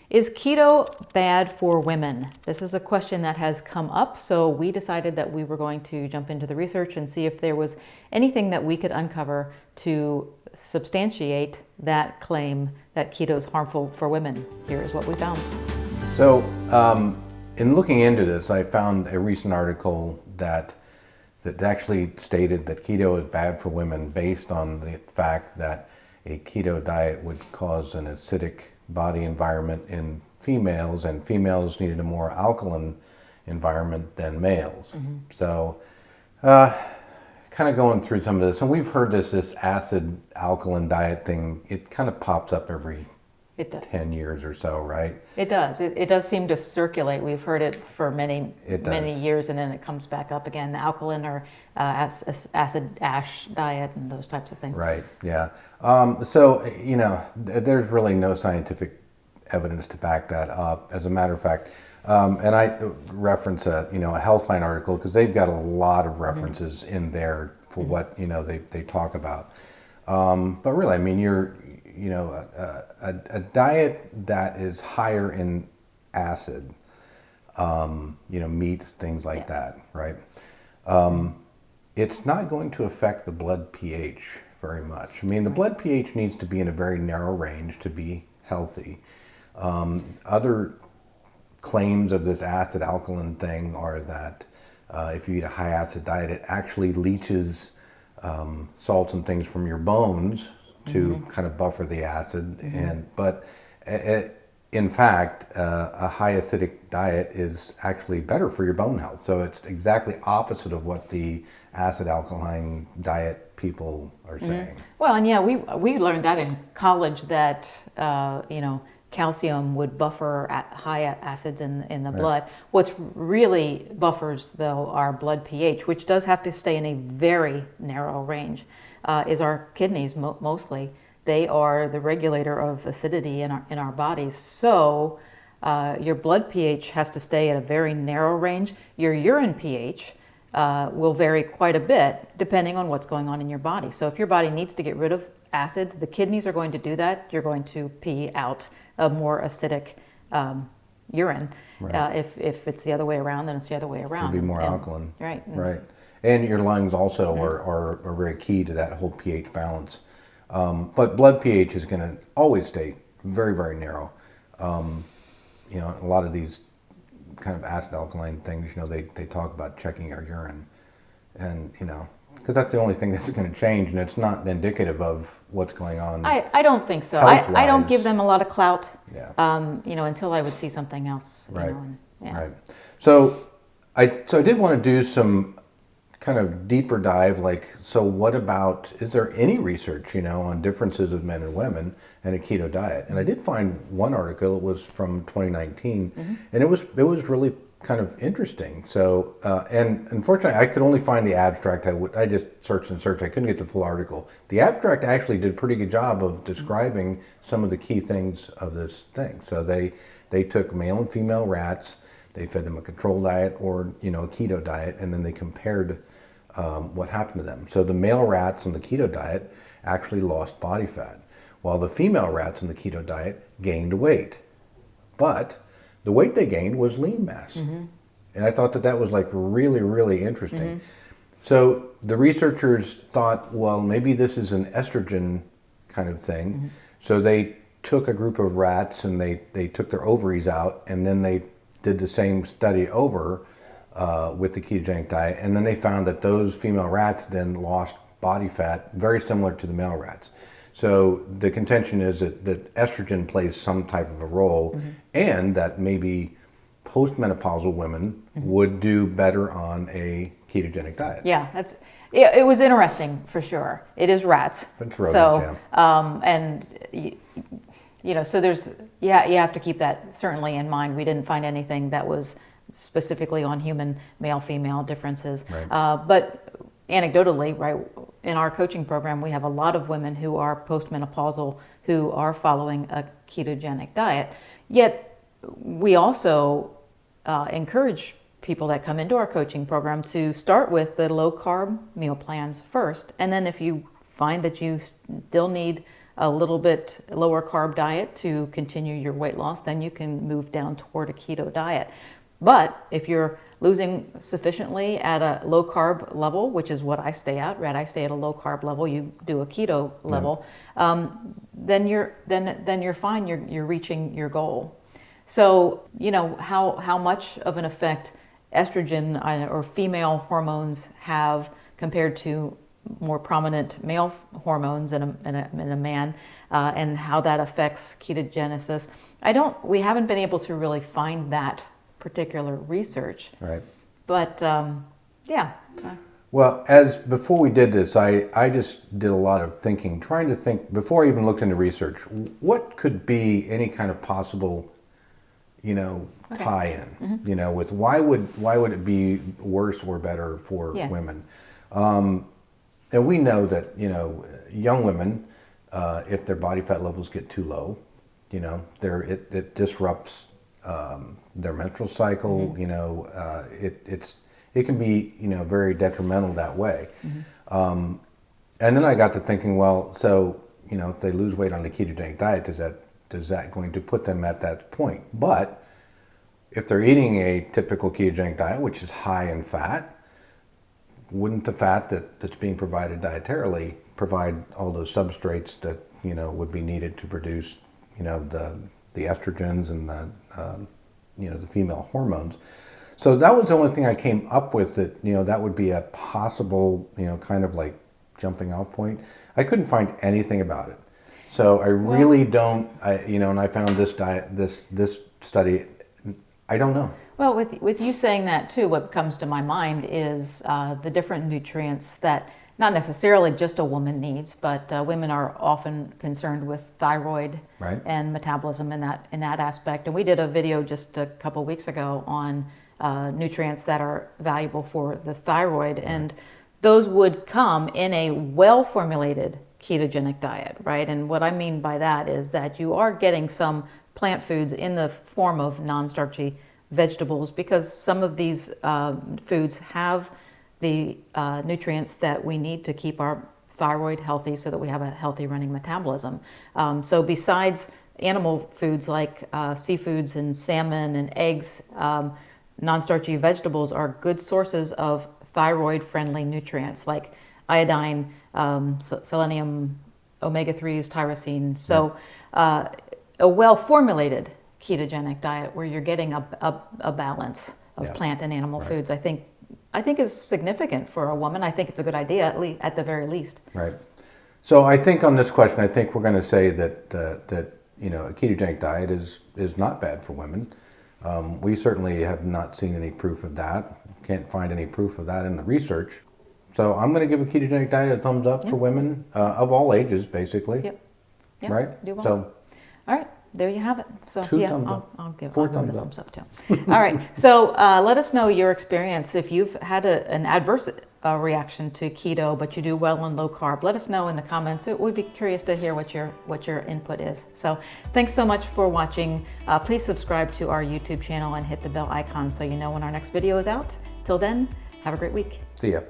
Is keto bad for women? This is a question that has come up, so we decided that we were going to jump into the research and see if there was anything that we could uncover to substantiate that claim that keto is harmful for women. Here is what we found. So, in looking into this, I found a recent article that actually stated that keto is bad for women based on the fact that a keto diet would cause an acidic body environment in females, and females needed a more alkaline environment than males. Mm-hmm. So, kind of going through some of this, and we've heard this acid alkaline diet thing, it kind of pops up every 10 years or so, right? It does. It does seem to circulate. We've heard it for many years, and then it comes back up again. The alkaline or acid ash diet and those types of things. Right, yeah. So, there's really no scientific evidence to back that up. As a matter of fact, and I reference a Healthline article because they've got a lot of references in there for what, they talk about. But really, I mean, a diet that is higher in acid, meats, things like that, right? It's not going to affect the blood pH very much. I mean, the blood pH needs to be in a very narrow range to be healthy. Other claims of this acid alkaline thing are that if you eat a high acid diet, it actually leaches salts and things from your bones to kind of buffer the acid, but in fact, a high acidic diet is actually better for your bone health. So it's exactly opposite of what the acid alkaline diet people are saying. Well, and yeah, we learned that in college that calcium would buffer at high acids in the blood. What's really buffers though our blood pH, which does have to stay in a very narrow range, is our kidneys mostly. They are the regulator of acidity in our bodies. So your blood pH has to stay at a very narrow range. Your urine pH will vary quite a bit depending on what's going on in your body. So if your body needs to get rid of acid, the kidneys are going to do that. You're going to pee out a more acidic urine. Right. If it's the other way around, then it's the other way around. It'll be more alkaline. Right. Right. And your lungs also are very key to that whole pH balance. But blood pH is going to always stay very, very narrow. A lot of these kind of acid alkaline things, they talk about checking our urine. And, because that's the only thing that's going to change, and it's not indicative of what's going on. I don't think so. I don't give them a lot of clout, until I would see something else. Right. Right. So I did want to do some kind of deeper dive, so what about, is there any research, on differences of men and women and a keto diet? And I did find one article, it was from 2019, and it was really kind of interesting. So, and unfortunately, I could only find the abstract. I just searched and searched. I couldn't get the full article. The abstract actually did a pretty good job of describing some of the key things of this thing. So they took male and female rats, they fed them a control diet or, a keto diet, and then they compared what happened to them. So the male rats in the keto diet actually lost body fat, while the female rats in the keto diet gained weight. But the weight they gained was lean mass. And I thought that was really, really interesting. So the researchers thought, well, maybe this is an estrogen kind of thing. So they took a group of rats and they took their ovaries out, and then they did the same study over with the ketogenic diet, and then they found that those female rats then lost body fat very similar to the male rats. So the contention is that estrogen plays some type of a role, and that maybe postmenopausal women would do better on a ketogenic diet. Yeah, it was interesting for sure. It is rats. It's rodents, so there's you have to keep that certainly in mind. We didn't find anything that was specifically on human male-female differences. Right. But anecdotally, right, in our coaching program, we have a lot of women who are postmenopausal who are following a ketogenic diet. Yet we also encourage people that come into our coaching program to start with the low-carb meal plans first. And then if you find that you still need a little bit lower carb diet to continue your weight loss, then you can move down toward a keto diet. But if you're losing sufficiently at a low carb level, which is what I stay at, right? I stay at a low carb level. You do a keto level, then you're fine. You're reaching your goal. So how much of an effect estrogen or female hormones have compared to more prominent male hormones in a man, and how that affects ketogenesis. We haven't been able to really find that particular research. Right. But yeah. Well, before we did this, I just did a lot of thinking, trying to think, before I even looked into research, what could be any kind of possible, tie-in, with why would it be worse or better for women? And we know that, young women, if their body fat levels get too low, it disrupts their menstrual cycle. It can be very detrimental that way. And then I got to thinking, well, so if they lose weight on the ketogenic diet, is that going to put them at that point? But if they're eating a typical ketogenic diet, which is high in fat, wouldn't the fat that's being provided dietarily provide all those substrates that would be needed to produce the estrogens and the female hormones? So that was the only thing I came up with that that would be a possible kind of like jumping off point. I couldn't find anything about it, so I really don't. And I found this study. I don't know. Well, with you saying that too, what comes to my mind is the different nutrients that not necessarily just a woman needs, but women are often concerned with thyroid and metabolism in that aspect. And we did a video just a couple weeks ago on nutrients that are valuable for the thyroid, and those would come in a well-formulated ketogenic diet, right? And what I mean by that is that you are getting some plant foods in the form of non-starchy vegetables, because some of these foods have the nutrients that we need to keep our thyroid healthy so that we have a healthy running metabolism. So besides animal foods like seafoods and salmon and eggs, non-starchy vegetables are good sources of thyroid-friendly nutrients like iodine, selenium, omega-3s, tyrosine. So a well-formulated ketogenic diet where you're getting a balance of plant and animal foods, I think is significant for a woman. I think it's a good idea, at the very least. Right. So I think on this question, I think we're going to say that a ketogenic diet is not bad for women. We certainly have not seen any proof of that. Can't find any proof of that in the research. So I'm going to give a ketogenic diet a thumbs up for women of all ages, basically. Yep. Right. Do well. So. All right. There you have it. So I'll give Four a thumbs up too. All right. So let us know your experience. If you've had an adverse reaction to keto, but you do well on low carb, let us know in the comments. We'd be curious to hear what your input is. So thanks so much for watching. Please subscribe to our YouTube channel and hit the bell icon so you know when our next video is out. Till then, have a great week. See ya.